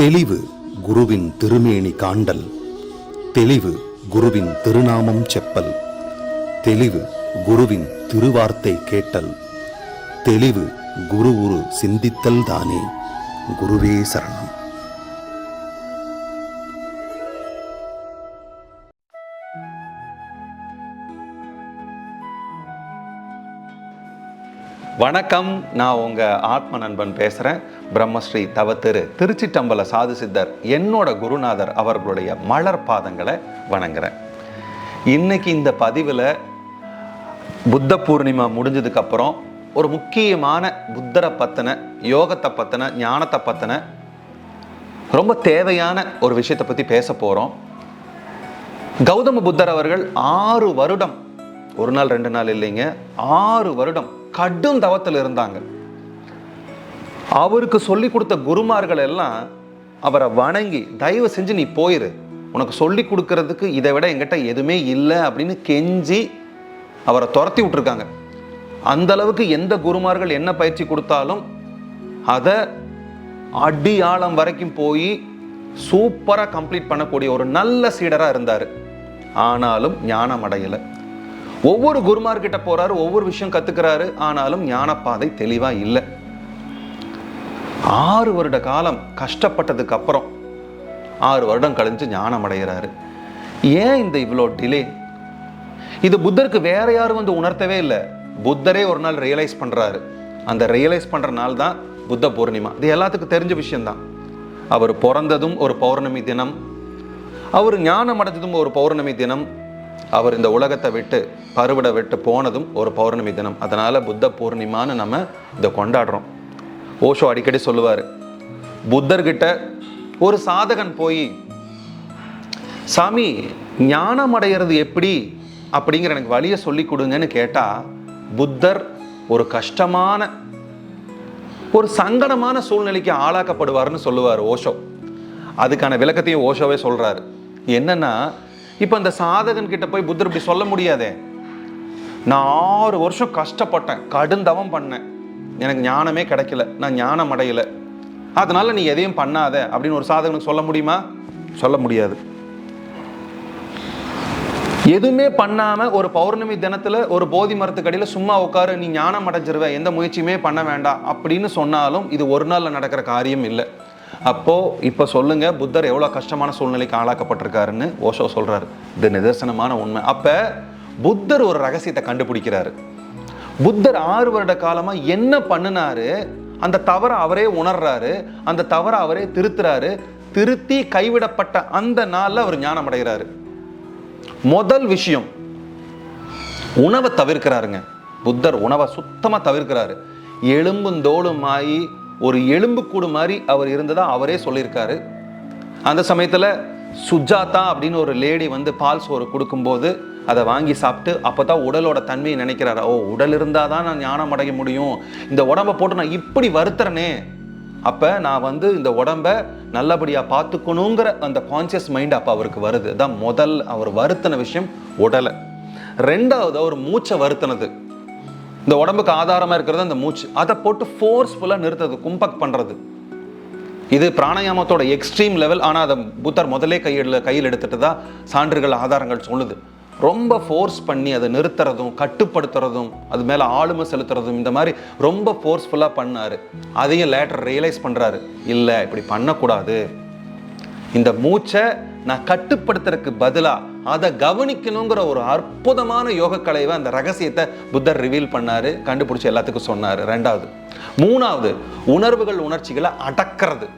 தெளிவு குருவின் திருமேனி காண்டல், தெளிவு குருவின் திருநாமம் செப்பல், தெளிவு குருவின் திருவார்த்தை கேட்டல், தெளிவு குரு உரு சிந்தித்தல் தானே. குருவே சரணம். வணக்கம், நான் உங்கள் ஆத்ம நண்பன் பேசுகிறேன். பிரம்மஸ்ரீ தவத்திரு திருச்சிட்டம்பல சாது சித்தர் என்னோட குருநாதர் அவர்களுடைய மலர் பாதங்களை வணங்குறேன். இன்னைக்கு இந்த பதிவில் புத்த பூர்ணிமா முடிஞ்சதுக்கப்புறம் ஒரு முக்கியமான புத்தரை பற்றின, யோகத்தை பற்றின, ஞானத்தை பற்றின ரொம்ப தேவையான ஒரு விஷயத்தை பற்றி பேச போகிறோம். கௌதம புத்தர் அவர்கள் 6 வருடம், ஒரு நாள் 2 நாள் இல்லைங்க, 6 வருடம் கடும் தவத்தில் இருந்தாங்க. அவருக்கு சொல்லி கொடுத்த குருமார்கள் எல்லாம் அவரை வணங்கி, தயவு செஞ்சு நீ போயிரு, உனக்கு சொல்லி கொடுக்கறதுக்கு இதை விட என்கிட்ட எதுவுமே இல்லை அப்படின்னு கெஞ்சி அவரை துரத்தி விட்டுருக்காங்க. அந்த அளவுக்கு எந்த குருமார்கள் என்ன பயிற்சி கொடுத்தாலும் அதை அடி ஆழம் வரைக்கும் போய் சூப்பராக கம்ப்ளீட் பண்ணக்கூடிய ஒரு நல்ல சீடராக இருந்தார். ஆனாலும் ஞானம் அடையலை. ஒவ்வொரு குருமார்கிட்ட போறாரு, ஒவ்வொரு விஷயம் கத்துக்கிறாரு, ஆனாலும் ஞானப்பாதை தெளிவா இல்லை. 6 வருட காலம் கஷ்டப்பட்டதுக்கு அப்புறம் 6 வருடம் கழிஞ்சு ஞானம் அடைகிறாரு. ஏன் இந்த இவ்வளோ டிலே? இது புத்தருக்கு வேற யாரும் வந்து உணர்த்தவே இல்லை. புத்தரே ஒரு நாள் ரியலைஸ் பண்றாரு. அந்த ரியலைஸ் பண்ற நாள் தான் புத்த பூர்ணிமா. இது எல்லாத்துக்கும் தெரிஞ்ச விஷயம்தான். அவர் பிறந்ததும் ஒரு பௌர்ணமி தினம், அவர் ஞானம் அடைஞ்சதும் ஒரு பௌர்ணமி தினம், அவர் இந்த உலகத்தை விட்டு பருவிட விட்டு போனதும் ஒரு பௌர்ணமி தினம். அதனால புத்த பூர்ணிமான்னு நம்ம இதை கொண்டாடுறோம். ஓஷோ அடிக்கடி சொல்லுவார், புத்தர்கிட்ட ஒரு சாதகன் போய், சாமி ஞானம் அடைகிறது எப்படி அப்படிங்கிற எனக்கு வழியை சொல்லி கொடுங்கன்னு கேட்டா, புத்தர் ஒரு கஷ்டமான, ஒரு சங்கடமான சூழ்நிலைக்கு ஆளாக்கப்படுவார்னு சொல்லுவார் ஓஷோ. அதுக்கான விளக்கத்தையும் ஓஷோவே சொல்றாரு. என்னன்னா, இப்போ இந்த சாதகன் கிட்ட போய் புத்தர் இப்படி சொல்ல முடியாதே, நான் 6 வருஷம் கஷ்டப்பட்டேன், கடுந்தவம் பண்ணேன், எனக்கு ஞானமே கிடைக்கல, நான் ஞானம் அடையலை, அதனால நீ எதையும் பண்ணாத அப்படின்னு ஒரு சாதகனுக்கு சொல்ல முடியுமா? சொல்ல முடியாது. எதுவுமே பண்ணாம ஒரு பௌர்ணமி தினத்துல ஒரு போதி மரத்துக்கடியில சும்மா உட்காரு, நீ ஞானம் அடைஞ்சிருவ, எந்த முயற்சியுமே பண்ண வேண்டாம் அப்படின்னு சொன்னாலும் இது ஒரு நாள்ல நடக்கிற காரியம் இல்லை. அப்போ இப்ப சொல்லுங்க, புத்தர் எவ்வளவு கஷ்டமான சூழ்நிலைக்கு ஆளாக்கப்பட்டிருக்காருன்னு ஓஷோ சொல்றாரு. இது நிதர்சனமான உண்மை. அப்ப புத்தர் ஒரு ரகசியத்தை கண்டுபிடிக்கிறாரு. புத்தர் 6 வருட காலமா என்ன பண்ணினாரு, அந்த தவறை அவரே உணர்றாரு, அந்த தவறை அவரே திருத்துறாரு. திருத்தி கைவிடப்பட்ட அந்த நாள்ல அவர் ஞானம் அடைகிறாரு. முதல் விஷயம், உணவை தவிர்க்கிறாருங்க. புத்தர் உணவை சுத்தமா தவிர்க்கிறாரு. எலும்பும் தோலுமாயி ஒரு எலும்புக்கூடு மாதிரி அவர் இருந்ததா அவரே சொல்லியிருக்காரு. அந்த சமயத்தில் சுஜாதா அப்படின்னு ஒரு லேடி வந்து பால் சோறு கொடுக்கும்போது அதை வாங்கி சாப்பிட்டு அப்போதான் உடலோட தன்மையை நினைக்கிறாரு. ஓ, உடல் இருந்தால் தான் நான் ஞானம் அடைய முடியும், இந்த உடம்பை போட்டு நான் இப்படி வருத்துறனே, அப்போ நான் வந்து இந்த உடம்பை நல்லபடியாக பார்த்துக்கணுங்கிற அந்த கான்சியஸ் மைண்ட் அப்போ அவருக்கு வருது. தான் முதல் அவர் வருத்தின விஷயம் உடலை. 2வது அவர் மூச்சை வருத்தினது. இந்த உடம்புக்கு ஆதாரமாக இருக்கிறது அந்த மூச்சு, அதை போட்டு ஃபோர்ஸ்ஃபுல்லாக நிறுத்துறது, கும்பக் பண்ணுறது. இது பிராணாயாமத்தோட எக்ஸ்ட்ரீம் லெவல். ஆனால் அதை புத்தர் முதலே கையில் எடுத்துட்டு தான் சான்றுகள், ஆதாரங்கள் சொல்லுது. ரொம்ப ஃபோர்ஸ் பண்ணி அதை நிறுத்துறதும், கட்டுப்படுத்துறதும், அது மேலே ஆளுமை செலுத்துறதும், இந்த மாதிரி ரொம்ப ஃபோர்ஸ்ஃபுல்லாக பண்ணார். அதையும் லேட்டர் ரியலைஸ் பண்ணுறாரு, இல்லை இப்படி பண்ணக்கூடாது, இந்த மூச்சை நான் கட்டுப்படுத்துறதுக்கு பதிலாக அதை கவனிக்கணுங்கிற ஒரு அற்புதமான யோக கலைவை, அந்த ரகசியத்தை புத்தர் ரிவீல் பண்ணாரு, கண்டுபிடிச்சி எல்லாத்துக்கும் சொன்னார். 2வது. 3வது, உணர்வுகள், உணர்ச்சிகளை அடக்கிறது.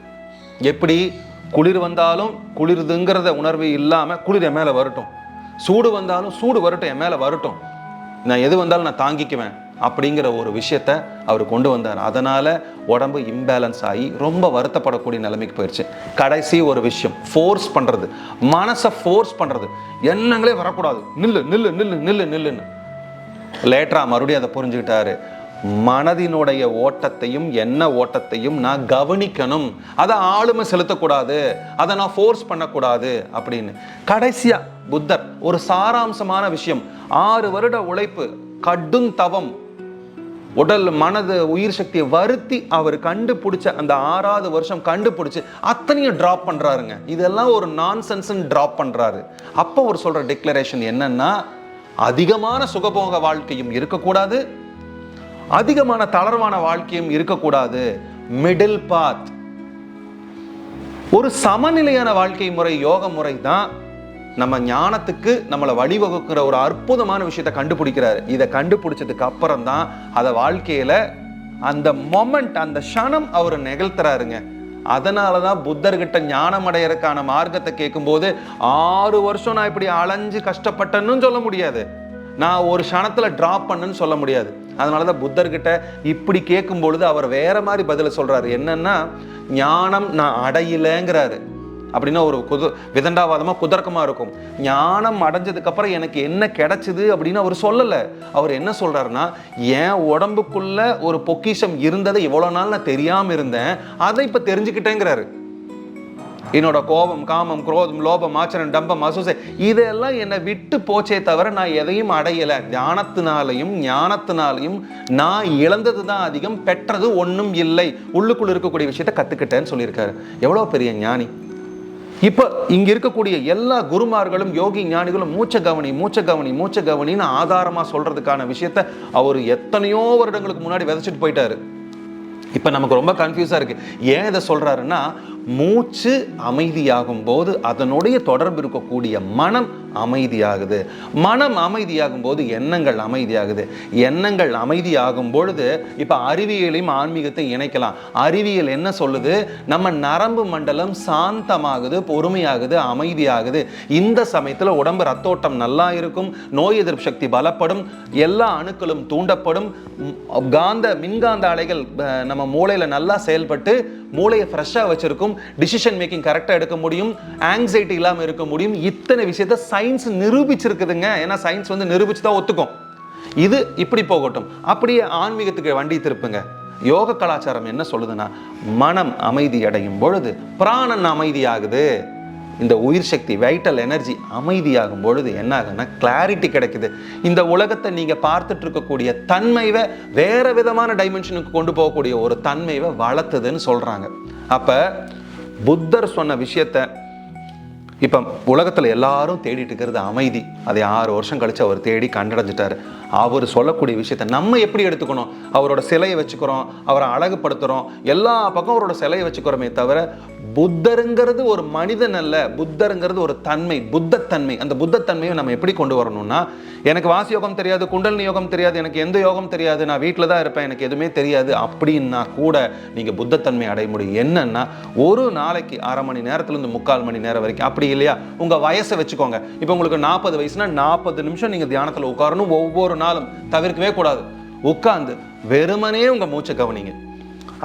எப்படி? குளிர் வந்தாலும் குளிர்துங்கிறத உணர்வு இல்லாமல் குளிர் என் மேலே வரட்டும், சூடு வந்தாலும் சூடு வரட்டும், என் மேலே வரட்டும், நான் எது வந்தாலும் நான் தாங்கிக்குவேன் அப்படிங்கிற ஒரு விஷயத்த அவர் கொண்டு வந்தார். அதனால உடம்பு இம்பேலன்ஸ் ஆகி ரொம்ப வருத்தப்படக்கூடிய நிலைமைக்கு போயிடுச்சு. கடைசி ஒரு விஷயம், ஃபோர்ஸ் பண்றது, மனசை ஃபோர்ஸ் பண்றது, எண்ணங்களே வரக்கூடாது, நில்லு நில்லு நில்லு நில்லு நில்லுன்னு. லேட்டரா மறுபடியும் அதை புரிஞ்சுக்கிட்டாரு. மனதினுடைய ஓட்டத்தையும் எண்ண ஓட்டத்தையும் நான் கவனிக்கணும், அதை ஆளுமை செலுத்தக்கூடாது, அதை நான் ஃபோர்ஸ் பண்ணக்கூடாது அப்படின்னு. கடைசியா புத்தர் ஒரு சாராம்சமான விஷயம், 6 வருட உழைப்பு, கடும் தவம், உடல் மனது உயிர் சக்தியை வருத்தி அவர் கண்டுபிடிச்ச அந்த 6வது வருஷம் கண்டுபிடிச்சு அத்தனையும் டிராப் பண்றாருங்க. இதெல்லாம் ஒரு நான்சென்ஸ் டிராப் பண்றாரு. அப்போ அவர் சொல்ற டிக்ளரேஷன் என்னன்னா, அதிகமான சுகபோக வாழ்க்கையும் இருக்கக்கூடாது, அதிகமான தளர்வான வாழ்க்கையும் இருக்கக்கூடாது, மிடில் பாத், ஒரு சமநிலையான வாழ்க்கை முறை, யோக முறை தான் நம்ம ஞானத்துக்கு நம்மளை வழிவகுக்கிற ஒரு அற்புதமான விஷயத்தை கண்டுபிடிக்கிறாரு. இதை கண்டுபிடிச்சதுக்கு அப்புறம் தான் அதை வாழ்க்கையில அந்த மொமெண்ட், அந்த க்ஷணம் அவர் நிகழ்த்துறாருங்க. அதனாலதான் புத்தர்கிட்ட ஞானம் அடையறதுக்கான மார்க்கத்தை கேட்கும்போது 6 வருஷம் நான் இப்படி அலைஞ்சு கஷ்டப்பட்டேன்னு சொல்ல முடியாது, நான் ஒரு க்ஷணத்துல டிராப் பண்ணுன்னு சொல்ல முடியாது. அதனாலதான் புத்தர்கிட்ட இப்படி கேட்கும் பொழுது அவர் வேற மாதிரி பதில சொல்றாரு. என்னன்னா, ஞானம் நான் அடையலைங்கிறாரு. அப்படின்னா ஒரு விதண்டாவாதமா குதர்க்கமா இருக்கும். ஞானம் அடைஞ்சதுக்கு அப்புறம் எனக்கு என்ன கிடைச்சது அப்படின்னு அவர் சொல்லல. அவர் என்ன சொல்றாருன்னா, என் உடம்புக்குள்ள ஒரு பொக்கிஷம் இருந்ததை இவ்வளவு நாள் நான் தெரியாம இருந்தேன், அதை இப்ப தெரிஞ்சுக்கிட்டேங்கிறாரு. என்னோட கோபம், காமம், குரோதம், லோபம், ஆச்சரம், டம்பம், அசூசை இதெல்லாம் என்னை விட்டு போச்சே தவிர நான் எதையும் அடையலை. ஞானத்தினாலையும் நான் இழந்தது தான் அதிகம், பெற்றது ஒன்றும் இல்லை, உள்ளுக்குள்ள இருக்கக்கூடிய விஷயத்தை கத்துக்கிட்டேன்னு சொல்லியிருக்காரு. எவ்வளோ பெரிய ஞானி! இப்போ இங்க இருக்கக்கூடிய எல்லா குருமார்களும் யோகி ஞானிகளும் மூச்ச கவனின்னு ஆதாரமா சொல்றதுக்கான விஷயத்த அவர் எத்தனையோ வருடங்களுக்கு முன்னாடி விதைச்சிட்டு போயிட்டாரு. இப்போ நமக்கு ரொம்ப கன்ஃபியூஸாக இருக்குது. ஏன் இதை சொல்கிறாருன்னா, மூச்சு அமைதியாகும் போது அதனுடைய தொடர்பு இருக்கக்கூடிய மனம் அமைதியாகுது. மனம் அமைதியாகும் போது எண்ணங்கள் அமைதியாகுது. எண்ணங்கள் அமைதியாகும் பொழுது இப்போ அறிவியலையும் ஆன்மீகத்தை இணைக்கலாம். அறிவியல் என்ன சொல்லுது? நம்ம நரம்பு மண்டலம் சாந்தமாகுது, பொறுமையாகுது, அமைதியாகுது. இந்த சமயத்தில் உடம்பு ரத்தோட்டம் நல்லா இருக்கும், நோய் எதிர்ப்பு சக்தி பலப்படும், எல்லா அணுக்களும் தூண்டப்படும், மின்காந்த அலைகள் நம்ம மூளையில் நல்லா செயல்பட்டு மூளையை ஃப்ரெஷ்ஷாக வச்சிருக்கும், டிசிஷன் மேக்கிங் கரெக்டாக எடுக்க முடியும், ஆங்ஸைட்டி இல்லாமல் இருக்க முடியும். இத்தனை விஷயத்தை சயின்ஸ் நிரூபிச்சிருக்குதுங்க. ஏன்னா சயின்ஸ் நிரூபிச்சு தான் ஒத்துக்கும். இது இப்படி போகட்டும். அப்படியே ஆன்மீகத்துக்கு வண்டி திருப்புங்க. யோக கலாச்சாரம் என்ன சொல்லுதுன்னா, மனம் அமைதி அடையும் பொழுது பிராணன் அமைதியாகுது. இந்த உயிர் சக்தி, வைட்டல் எனர்ஜி அமைதியாகும் பொழுது என்ன ஆகுதுன்னா, கிளாரிட்டி கிடைக்குது. இந்த உலகத்தை நீங்க பார்த்துட்டு இருக்கக்கூடிய தன்மைவை வேற விதமான டைமென்ஷனுக்கு கொண்டு போகக்கூடிய ஒரு தன்மைவை வளர்த்துதுன்னு சொல்றாங்க. அப்ப புத்தர் சொன்ன விஷயத்த இப்ப உலகத்துல எல்லாரும் தேடிட்டு இருக்கிறது அமைதி. அதை 6 வருஷம் கழிச்சு அவர் தேடி கண்டடைஞ்சிட்டாரு. அவர் சொல்லக்கூடிய விஷயத்த நம்ம எப்படி எடுத்துக்கணும்? அவரோட சிலையை வச்சுக்கிறோம், அவரை அழகுபடுத்துறோம், எல்லா பக்கம் அவரோட சிலையை வச்சுக்கிறோமே தவிர, புத்தருங்கிறது ஒரு மனிதன் அல்ல, புத்தருங்கிறது ஒரு தன்மை, புத்தத்தன்மை. அந்த புத்தத்தன்மையை நம்ம எப்படி கொண்டு வரணும்னா, எனக்கு வாசி யோகம் தெரியாது, குண்டலினி யோகம் தெரியாது, எனக்கு எந்த யோகம் தெரியாது, நான் வீட்டில் தான் இருப்பேன், எனக்கு எதுவுமே தெரியாது அப்படின்னா கூட நீங்கள் புத்தத்தன்மை அடைய முடியும். என்னன்னா, ஒரு நாளைக்கு 1/2 மணி நேரத்துலேருந்து 3/4 மணி நேரம் வரைக்கும், அப்படி இல்லையா உங்கள் வயசை வச்சுக்கோங்க. இப்போ உங்களுக்கு 40 வயசுனா 40 நிமிஷம் நீங்கள் தியானத்தில் உட்காரணும். ஒவ்வொரு நாளும் தவிர்க்கவே கூடாது. உட்கார்ந்து வெறுமனே உங்கள் மூச்சை கவனிங்க.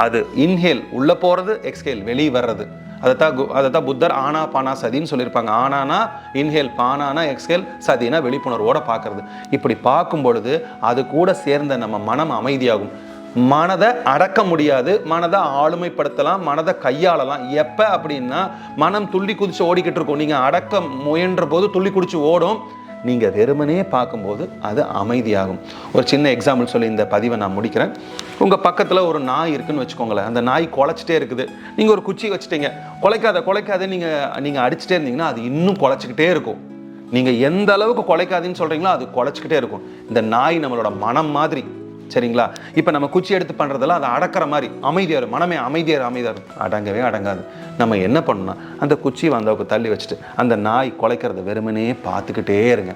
அது இன்ஹேல் உள்ள போறது, எக்ஸ்ஹேல் வெளியே வர்றது. அதைத்தான் புத்தர் ஆனா பானா சதின்னு சொல்லியிருப்பாங்க. ஆனானா இன்ஹேல், பானானா எக்ஸ்ஹேல், சதினா விழிப்புணர்வோட பார்க்கறது. இப்படி பார்க்கும் பொழுது அது கூட சேர்ந்த நம்ம மனம் அமைதியாகும். மனதை அடக்க முடியாது, மனதை ஆளுமைப்படுத்தலாம், மனதை கையாளலாம். எப்போ அப்படின்னா, மனம் துள்ளி குதிச்சு ஓடிக்கிட்டு இருக்கும். நீங்கள் அடக்க முயன்ற போது துள்ளி குதிச்சு ஓடும். நீங்கள் வெறுமனே பார்க்கும்போது அது அமைதியாகும். ஒரு சின்ன எக்ஸாம்பிள் சொல்லி இந்த பதிவை நான் முடிக்கிறேன். உங்கள் பக்கத்தில் ஒரு நாய் இருக்குன்னு வச்சுக்கோங்களேன். அந்த நாய் குலைச்சிட்டே இருக்குது. நீங்கள் ஒரு குச்சி வச்சுட்டீங்க, குலைக்காத நீங்கள் அடிச்சுட்டே இருந்தீங்கன்னா அது இன்னும் குலைச்சிக்கிட்டே இருக்கும். நீங்கள் எந்த அளவுக்கு குலைக்காதுன்னு சொல்கிறீங்களோ அது குலைச்சிக்கிட்டே இருக்கும். இந்த நாய் நம்மளோட மனம் மாதிரி, சரிங்களா? இப்போ நம்ம குச்சி எடுத்து பண்ணுறதெல்லாம் அதை அடக்கிற மாதிரி அமைதியாக இருக்கும். மனமே அமைதியாக அடங்கவே அடங்காது. நம்ம என்ன பண்ணணும்னா, அந்த குச்சி வந்தவுக்கு தள்ளி வச்சுட்டு அந்த நாய் குலைக்கிறத வெறுமனே பார்த்துக்கிட்டே இருங்க.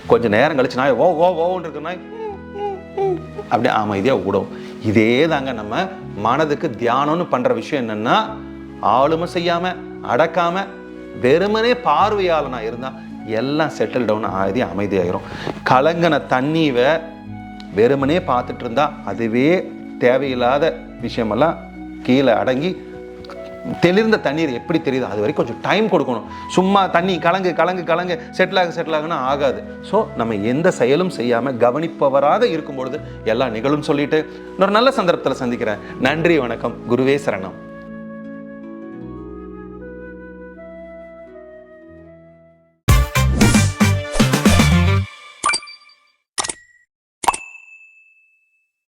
கொஞ்சம் நேரம் கழிச்சு நாய் ஓன்னு இருக்கு, நாய் அப்படியே அமைதியாக விடும். இதே தாங்க நம்ம மனதுக்கு தியானம்னு பண்ணுற விஷயம். என்னென்னா, ஆளுமை செய்யாமல் அடக்காமல் வெறுமனே பார்வையாளனா இருந்தால் எல்லாம் செட்டில் டவுன் ஆகி அமைதியாயிரும். கலங்கின தண்ணீரை வெறுமனே பார்த்துட்டு இருந்தா அதுவே தேவையில்லாத விஷயமெல்லாம் கீழே அடங்கி தெளிர்ந்த தண்ணீர் எப்படி தெரியுது அது வரைக்கும் கொஞ்சம் டைம் கொடுக்கணும். சும்மா தண்ணி கலங்கு செட்டில் ஆகுனா ஆகாது. ஸோ நம்ம எந்த செயலும் செய்யாமல் கவனிப்பவராக இருக்கும் பொழுது எல்லாம் நிகழும் சொல்லிட்டு இன்னொரு நல்ல சந்தர்ப்பத்தில் சந்திக்கிறேன். நன்றி, வணக்கம், குருவே சரணம்.